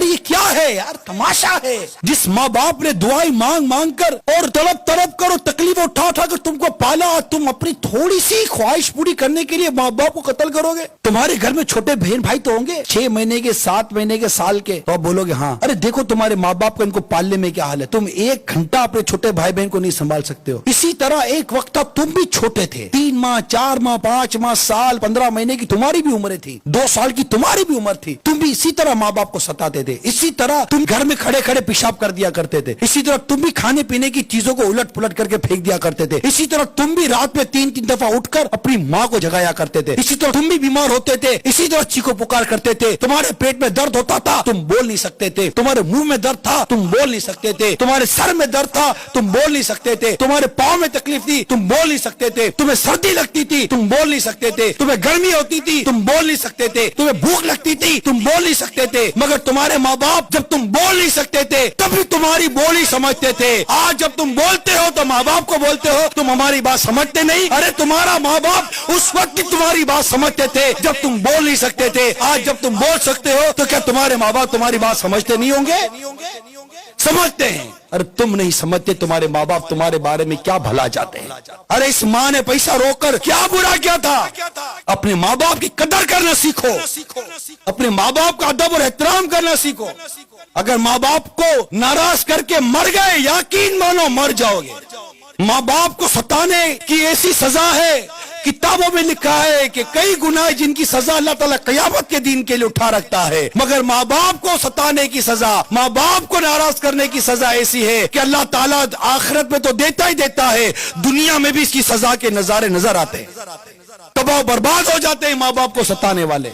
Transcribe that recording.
یہ کیا ہے یار، تماشا ہے۔ جس ماں باپ نے دعائیں مانگ مانگ کر اور تڑپ تڑپ کر اور تکلیف اٹھا اٹھا کر تم کو پالا، تم اپنی تھوڑی سی خواہش پوری کرنے کے لیے ماں باپ کو قتل کرو گے؟ تمہارے گھر میں چھوٹے بہن بھائی تو ہوں گے، 6 مہینے کے، 7 مہینے کے، سال کے، تو آپ بولو گے ہاں ارے دیکھو تمہارے ماں باپ کا ان کو پالنے میں کیا حال ہے، تم 1 گھنٹہ اپنے چھوٹے بھائی بہن کو نہیں سنبھال سکتے ہو۔ اسی طرح ایک وقت تھا تم بھی چھوٹے تھے، 3 ماہ، 4 ماہ، 5 ماہ، سال، 15 مہینے کی تمہاری بھی عمریں تھی، 2 سال کی تمہاری بھی عمر تھی، تم بھی اسی طرح ماں باپ کو ستاتے تھے، اسی طرح تم گھر میں کھڑے کھڑے پیشاب کر دیا کرتے تھے، اسی طرح تم بھی کھانے پینے کی چیزوں کو الٹ پلٹ کر کے پھینک دیا کرتے تھے، اسی طرح تم بھی رات میں 3 دفعہ اٹھ کر اپنی ماں کو جگایا کرتے تھے، اسی طرح تم بھی بیمار ہوتے تھے، اسی طرح چیخو پکار کرتے تھے، تمہارے پیٹ میں درد ہوتا تھا تم بول نہیں سکتے تھے، تمہارے منہ میں درد تھا تم بول نہیں سکتے تھے، تمہارے سر میں درد تھا تم بول نہیں سکتے تھے، تمہارے پاؤں میں تکلیف تھی تم بول نہیں سکتے تھے، تمہیں سردی لگتی تھی تم بول نہیں سکتے تھے، تمہیں گرمی ہوتی تھی تم بول نہیں سکتے تھے، تمہیں بھوک لگتی تھی تم بول نہیں سکتے تھے، مگر تمہارے ماں باپ جب تم بول نہیں سکتے تھے تب بھی تمہاری بولی سمجھتے تھے۔ آج جب تم بولتے ہو تو ماں باپ کو بولتے ہو تم ہماری بات سمجھتے نہیں، ارے تمہارا ماں باپ اس وقت تمہاری بات سمجھتے تھے جب تم بول نہیں سکتے تھے، آج جب تم بول سکتے ہو تو کیا تمہارے ماں باپ تمہاری بات سمجھتے نہیں ہوں گے؟ سمجھتے ہیں۔ ارے تم نہیں سمجھتے تمہارے ماں باپ تمہارے بارے میں کیا بھلا چاہتے ہیں۔ ارے اس ماں نے پیسہ روک کر کیا برا کیا تھا؟ اپنے ماں باپ کی قدر کرنا سیکھو، اپنے ماں باپ کا ادب اور احترام کرنا سیکھو۔ اگر ماں باپ کو ناراض کر کے مر گئے یقین مانو مر جاؤ گے۔ ماں باپ کو ستانے کی ایسی سزا ہے، کتابوں میں لکھا ہے کہ کئی گناہ جن کی سزا اللہ تعالیٰ قیامت کے دن کے لیے اٹھا رکھتا ہے، مگر ماں باپ کو ستانے کی سزا، ماں باپ کو ناراض کرنے کی سزا ایسی ہے کہ اللہ تعالیٰ آخرت میں تو دیتا ہی دیتا ہے، دنیا میں بھی اس کی سزا کے نظارے نظر آتے ہیں، تباہ و برباد ہو جاتے ہیں ماں باپ کو ستانے والے۔